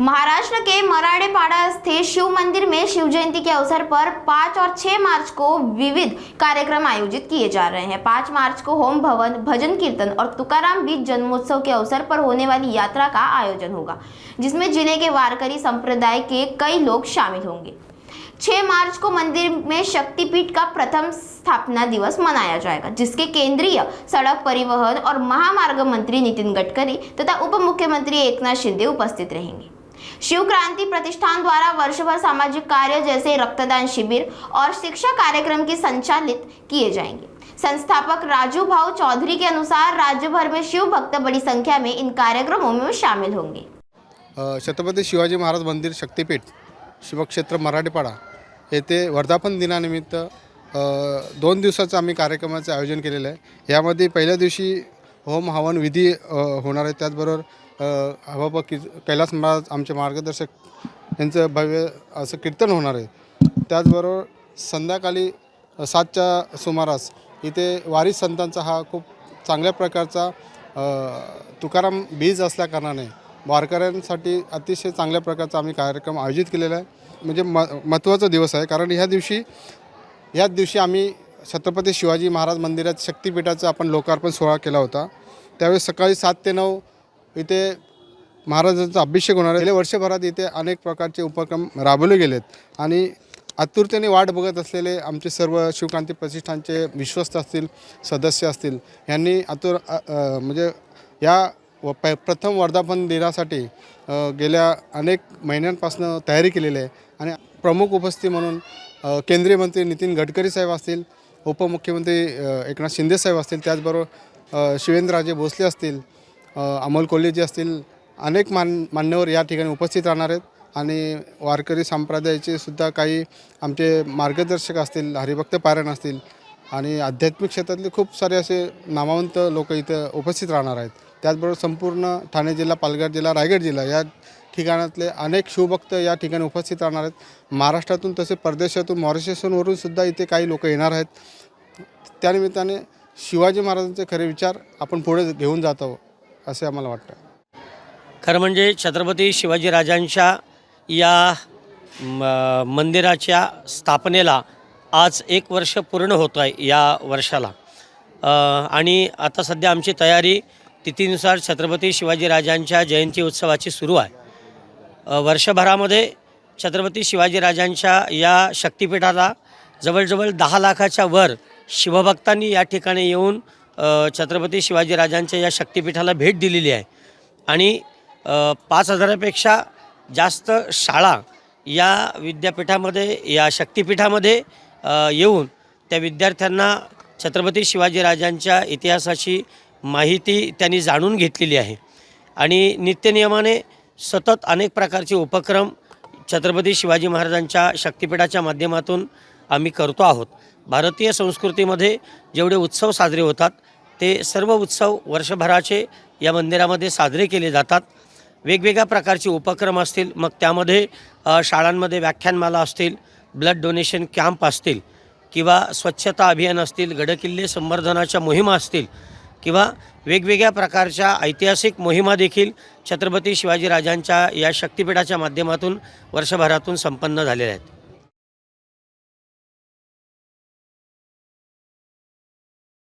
महाराष्ट्र के मराड़ेपाड़ा स्थित शिव मंदिर में शिव जयंती के अवसर पर 5 और 6 मार्च को विविध कार्यक्रम आयोजित किए जा रहे हैं। 5 मार्च को होम भवन, भजन कीर्तन और तुकाराम बीज जन्मोत्सव के अवसर पर होने वाली यात्रा का आयोजन होगा, जिसमें जिले के वारकरी संप्रदाय के कई लोग शामिल होंगे। 6 मार्च को मंदिर में शक्तिपीठ का प्रथम स्थापना दिवस मनाया जाएगा, जिसके केंद्रीय सड़क परिवहन और महामार्ग मंत्री नितिन गडकरी तथा उप मुख्यमंत्री एकनाथ शिंदे उपस्थित रहेंगे। शिव क्रांति प्रतिष्ठान द्वारा वर्षभर सामाजिक कार्य जैसे रक्तदान शिविर और शिक्षा कार्यक्रम की संचालित किए जाएंगे। संस्थापक राजू भाऊ चौधरी के अनुसार राज्य भर में शिव भक्त बड़ी संख्या में इन कार्यक्रमों में शामिल होंगे। छत्रपती शिवाजी महाराज मंदिर शक्तिपीठ शिवक्षेत्र मराठेपाडा येथे वर्धापन दिनानिमित्त 2 दिवसाचं आम्ही कार्यक्रमाचे आयोजन केलेलं आहे। यामध्ये पहिल्या दिवशी होम हवन विधी होणार आहे। त्याचबरोबर हवा कैलास महाराज आमचे मार्गदर्शक यांचं भव्य असं कीर्तन होणार आहे। त्याचबरोबर संध्याकाळी 7च्या सुमारास इथे वारी संतांचा हा खूप चांगल्या प्रकारचा तुकाराम बीज असल्या कारणाने वारकऱ्यांसाठी अतिशय चांगल्या प्रकारचा आम्ही कार्यक्रम आयोजित केलेला आहे। म्हणजे महत्त्वाचा दिवस आहे, कारण याच दिवशी आम्ही छत्रपती शिवाजी महाराज मंदिरात शक्तिपीठाचा आपण लोकार्पण सोहळा केला होता। त्यावेळेस सकाळी 7 ते 9 इथे महाराजांचा अभिषेक होणार आहे। गेल्या वर्षभरात इथे अनेक प्रकारचे उपक्रम राबवले गेलेत आणि आतुरतेने वाट बघत असलेले आमचे सर्व शिवक्रांती प्रतिष्ठानचे विश्वस्त असतील, सदस्य असतील, यांनी म्हणजे या प्रथम वर्धापन दिनासाठी गेल्या अनेक महिन्यांपासून तयारी केलेली आहे। आणि प्रमुख उपस्थिती म्हणून केंद्रीय मंत्री नितीन गडकरी साहेब असतील, उपमुख्यमंत्री एकनाथ शिंदे साहेब असतील, त्याचबरोबर शिवेंद्रराजे भोसले असतील, अमोल कोल्हेजी असतील, अनेक मान्यवर या ठिकाणी उपस्थित राहणार आहेत। आणि वारकरी संप्रदायाचे सुद्धा काही आमचे मार्गदर्शक असतील, हरिभक्त पारायण असतील आणि आध्यात्मिक क्षेत्रातले खूप सारे असे नामवंत लोक इथं उपस्थित राहणार आहेत। त्याचबरोबर संपूर्ण ठाणे जिल्हा, पालघर जिल्हा, रायगड जिल्हा या ठिकाणातले अनेक शिवभक्त या ठिकाणी उपस्थित राहणार आहेत। महाराष्ट्रातून तसे परदेशातून, मॉरिशसवरून सुद्धा इथे काही लोक येणार आहेत। त्यानिमित्ताने शिवाजी महाराजांचे खरे विचार आपण पुढे घेऊन जात आहोत असे आम्हाला वाटतं। खरं म्हणजे छत्रपती शिवाजीराजांच्या या मंदिराच्या स्थापनेला आज 1 वर्ष पूर्ण होत आहे या वर्षाला। आणि आता सध्या आमची तयारी तिथीनुसार छत्रपती शिवाजीराजांच्या जयंती उत्सवाची सुरू आहे। वर्षभरामध्ये छत्रपती शिवाजीराजांच्या या शक्तिपीठाला जवळजवळ 10 लाखाच्या वर शिवभक्तांनी या ठिकाणी येऊन छत्रपती शिवाजीराजांच्या या शक्तिपीठाला भेट दिलेली आहे। आणि 5000पेक्षा जास्त शाळा या विद्यापीठामध्ये, या शक्तिपीठामध्ये येऊन त्या विद्यार्थ्यांना छत्रपती शिवाजीराजांच्या इतिहासाची माहिती त्यांनी जाणून घेतलेली आहे। आणि नित्यनियमाने सतत अनेक प्रकारचे उपक्रम छत्रपती शिवाजी महाराजांच्या शक्तिपीठाच्या माध्यमातून आम्ही करतो आहोत। भारतीय संस्कृतीमध्ये जेवढे उत्सव साजरे होतात ते सर्व उत्सव वर्षभराचे या मंदिरामध्ये साजरे केले जातात। वेगवेगळ्या प्रकारचे उपक्रम असतील, मग त्यामध्ये शाळांमध्ये व्याख्यानमाला असतील, ब्लड डोनेशन कॅम्प असतील, किंवा स्वच्छता अभियान असतील, गडकिल्ले संवर्धनाच्या मोहिमा असतील, किंवा वेगवेगळ्या प्रकारच्या ऐतिहासिक मोहिमा देखील छत्रपती शिवाजीराजांच्या या शक्तिपीठाच्या माध्यमातून वर्षभरातून संपन्न झालेल्या आहेत।